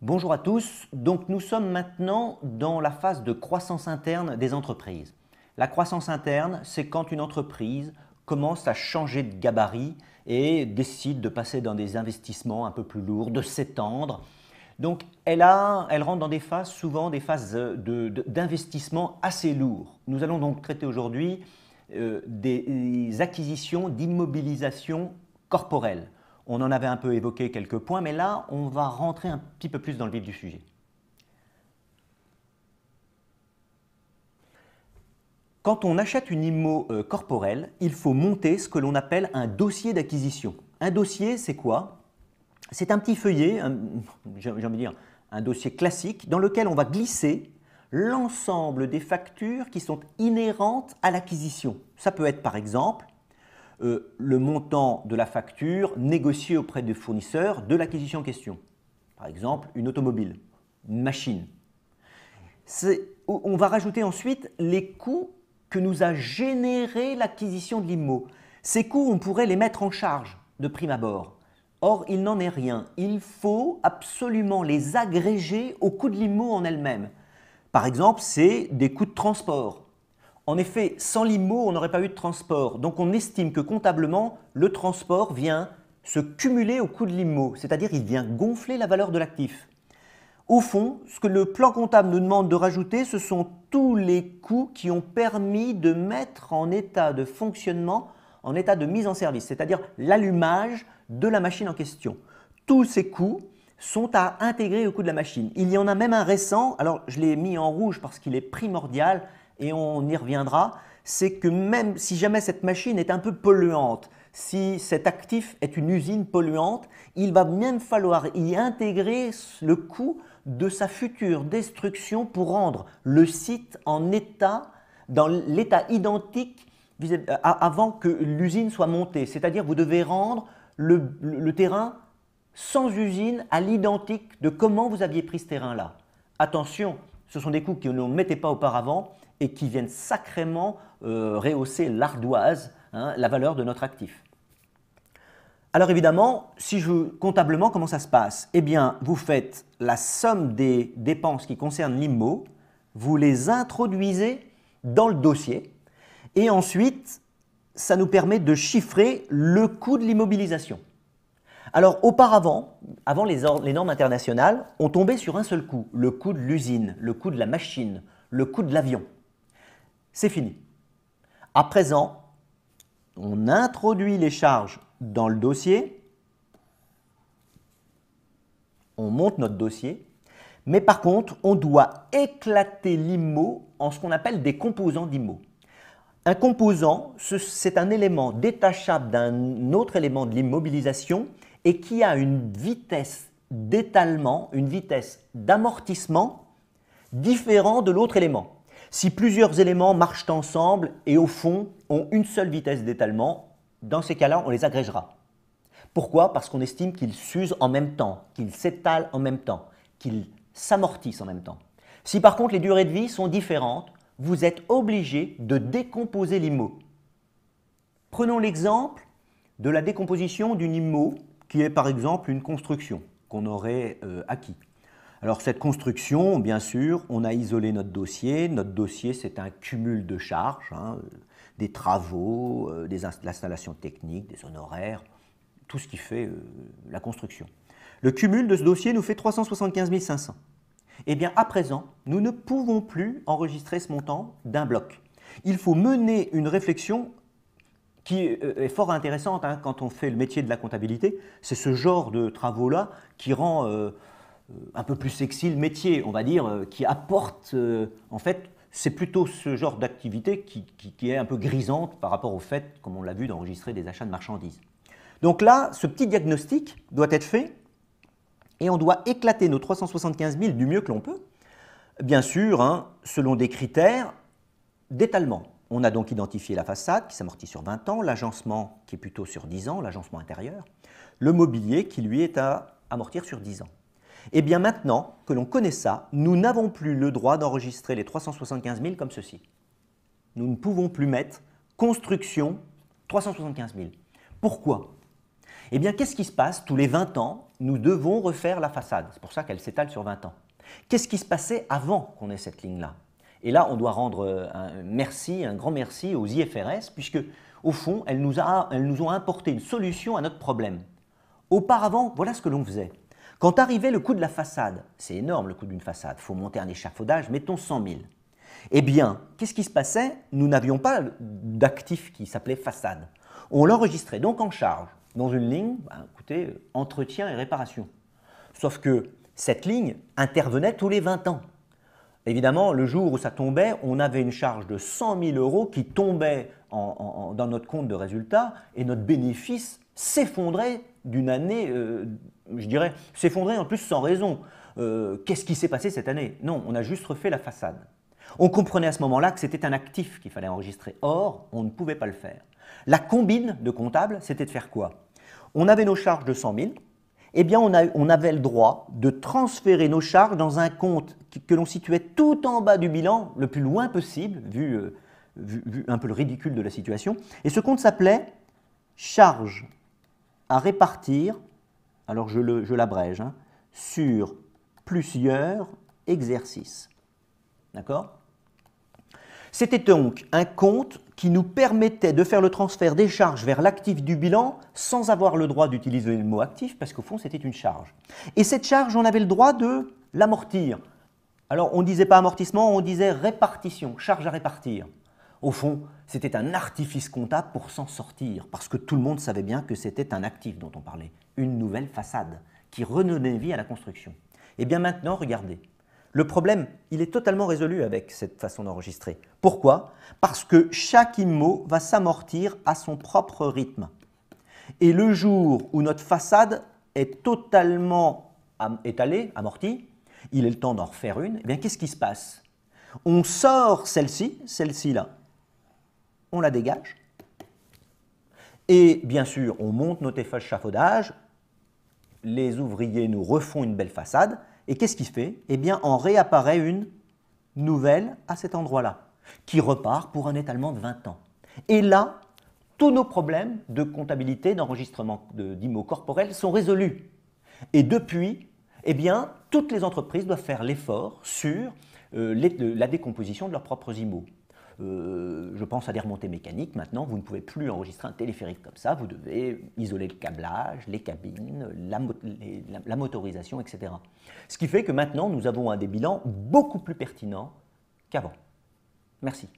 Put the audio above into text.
Bonjour à tous, donc nous sommes maintenant dans la phase de croissance interne des entreprises. La croissance interne, c'est quand une entreprise commence à changer de gabarit et décide de passer dans des investissements un peu plus lourds, de s'étendre. Donc elle rentre dans des phases, souvent des phases d'investissement assez lourds. Nous allons donc traiter aujourd'hui des acquisitions d'immobilisation corporelle. On en avait un peu évoqué quelques points, mais là, on va rentrer un petit peu plus dans le vif du sujet. Quand on achète une immo corporelle, il faut monter ce que l'on appelle un dossier d'acquisition. Un dossier, c'est quoi? C'est un petit feuillet, j'ai envie de dire un dossier classique, dans lequel on va glisser l'ensemble des factures qui sont inhérentes à l'acquisition. Ça peut être par exemple le montant de la facture négociée auprès du fournisseur de l'acquisition en question. Par exemple, une automobile, une machine. On va rajouter ensuite les coûts que nous a généré l'acquisition de l'immo. Ces coûts, on pourrait les mettre en charge de prime abord. Or, il n'en est rien. Il faut absolument les agréger au coût de l'immo en elle-même. Par exemple, c'est des coûts de transport. En effet, sans l'immo, on n'aurait pas eu de transport. Donc on estime que comptablement, le transport vient se cumuler au coût de l'immo, c'est-à-dire il vient gonfler la valeur de l'actif. Au fond, ce que le plan comptable nous demande de rajouter, ce sont tous les coûts qui ont permis de mettre en état de fonctionnement, en état de mise en service, c'est-à-dire l'allumage de la machine en question. Tous ces coûts sont à intégrer au coût de la machine. Il y en a même un récent, alors je l'ai mis en rouge parce qu'il est primordial, et on y reviendra, c'est que même si jamais cette machine est un peu polluante, si cet actif est une usine polluante, il va même falloir y intégrer le coût de sa future destruction pour rendre le site en état, dans l'état identique avant que l'usine soit montée. C'est-à-dire vous devez rendre le terrain sans usine à l'identique de comment vous aviez pris ce terrain-là. Attention, ce sont des coûts que l'on ne mettait pas auparavant et qui viennent sacrément rehausser l'ardoise, la valeur de notre actif. Alors évidemment, comptablement, comment ça se passe? Eh bien, vous faites la somme des dépenses qui concernent l'immo, vous les introduisez dans le dossier et ensuite, ça nous permet de chiffrer le coût de l'immobilisation. Alors auparavant, avant les normes internationales, on tombait sur un seul coût, le coût de l'usine, le coût de la machine, le coût de l'avion. C'est fini. À présent, on introduit les charges dans le dossier, on monte notre dossier, mais par contre, on doit éclater l'immo en ce qu'on appelle des composants d'immo. Un composant, c'est un élément détachable d'un autre élément de l'immobilisation et qui a une vitesse d'étalement, une vitesse d'amortissement différente de l'autre élément. Si plusieurs éléments marchent ensemble et au fond ont une seule vitesse d'étalement, dans ces cas-là, on les agrégera. Pourquoi? Parce qu'on estime qu'ils s'usent en même temps, qu'ils s'étalent en même temps, qu'ils s'amortissent en même temps. Si par contre les durées de vie sont différentes, vous êtes obligé de décomposer l'immo. Prenons l'exemple de la décomposition d'une immo qui est par exemple une construction qu'on aurait acquis. Alors cette construction, bien sûr, on a isolé notre dossier. Notre dossier, c'est un cumul de charges, des travaux, l'installation technique, des honoraires, tout ce qui fait la construction. Le cumul de ce dossier nous fait 375 500. Eh bien, à présent, nous ne pouvons plus enregistrer ce montant d'un bloc. Il faut mener une réflexion qui est fort intéressante quand on fait le métier de la comptabilité. C'est ce genre de travaux-là qui rend un peu plus sexy le métier, on va dire, qui apporte, en fait, c'est plutôt ce genre d'activité qui est un peu grisante par rapport au fait, comme on l'a vu, d'enregistrer des achats de marchandises. Donc là, ce petit diagnostic doit être fait et on doit éclater nos 375 000 du mieux que l'on peut, bien sûr, selon des critères d'étalement. On a donc identifié la façade qui s'amortit sur 20 ans, l'agencement qui est plutôt sur 10 ans, l'agencement intérieur, le mobilier qui lui est à amortir sur 10 ans. Et bien maintenant que l'on connaît ça, nous n'avons plus le droit d'enregistrer les 375 000 comme ceci. Nous ne pouvons plus mettre construction 375 000. Pourquoi? Eh bien, qu'est-ce qui se passe? Tous les 20 ans, nous devons refaire la façade. C'est pour ça qu'elle s'étale sur 20 ans. Qu'est-ce qui se passait avant qu'on ait cette ligne-là? Et là, on doit rendre un grand merci aux IFRS, puisque, au fond, elles nous ont apporté une solution à notre problème. Auparavant, voilà ce que l'on faisait. Quand arrivait le coût de la façade, c'est énorme le coût d'une façade, il faut monter un échafaudage, mettons 100 000. Eh bien, qu'est-ce qui se passait? Nous n'avions pas d'actif qui s'appelait façade. On l'enregistrait donc en charge, dans une ligne, écoutez, entretien et réparation. Sauf que cette ligne intervenait tous les 20 ans. Évidemment, le jour où ça tombait, on avait une charge de 100 000 euros qui tombait dans notre compte de résultat et notre bénéfice s'effondrait d'une année, je dirais, s'effondrait en plus sans raison. Qu'est-ce qui s'est passé cette année? Non, on a juste refait la façade. On comprenait à ce moment-là que c'était un actif qu'il fallait enregistrer. Or, on ne pouvait pas le faire. La combine de comptable, c'était de faire quoi? On avait nos charges de 100 000. Eh bien, on avait le droit de transférer nos charges dans un compte que l'on situait tout en bas du bilan, le plus loin possible, vu un peu le ridicule de la situation. Et ce compte s'appelait charges à répartir, alors je l'abrège, sur plusieurs exercices. D'accord? C'était donc un compte qui nous permettait de faire le transfert des charges vers l'actif du bilan sans avoir le droit d'utiliser le mot actif parce qu'au fond c'était une charge. Et cette charge, on avait le droit de l'amortir. Alors on ne disait pas amortissement, on disait répartition, charge à répartir. Au fond, c'était un artifice comptable pour s'en sortir parce que tout le monde savait bien que c'était un actif dont on parlait, une nouvelle façade qui redonnait vie à la construction. Et bien maintenant, regardez. Le problème, il est totalement résolu avec cette façon d'enregistrer. Pourquoi? Parce que chaque IMO va s'amortir à son propre rythme. Et le jour où notre façade est totalement étalée, amortie, il est le temps d'en refaire une, eh bien qu'est-ce qui se passe? On sort celle-ci là, on la dégage, et bien sûr, on monte notre échafaudage, les ouvriers nous refont une belle façade, et qu'est-ce qui se fait? Eh bien, en réapparaît une nouvelle à cet endroit-là, qui repart pour un étalement de 20 ans. Et là, tous nos problèmes de comptabilité, d'enregistrement d'IMO corporels sont résolus. Et depuis, eh bien, toutes les entreprises doivent faire l'effort sur la décomposition de leurs propres IMO. Je pense à des remontées mécaniques. Maintenant, vous ne pouvez plus enregistrer un téléphérique comme ça. Vous devez isoler le câblage, les cabines, la motorisation, etc. Ce qui fait que maintenant, nous avons des bilans beaucoup plus pertinents qu'avant. Merci.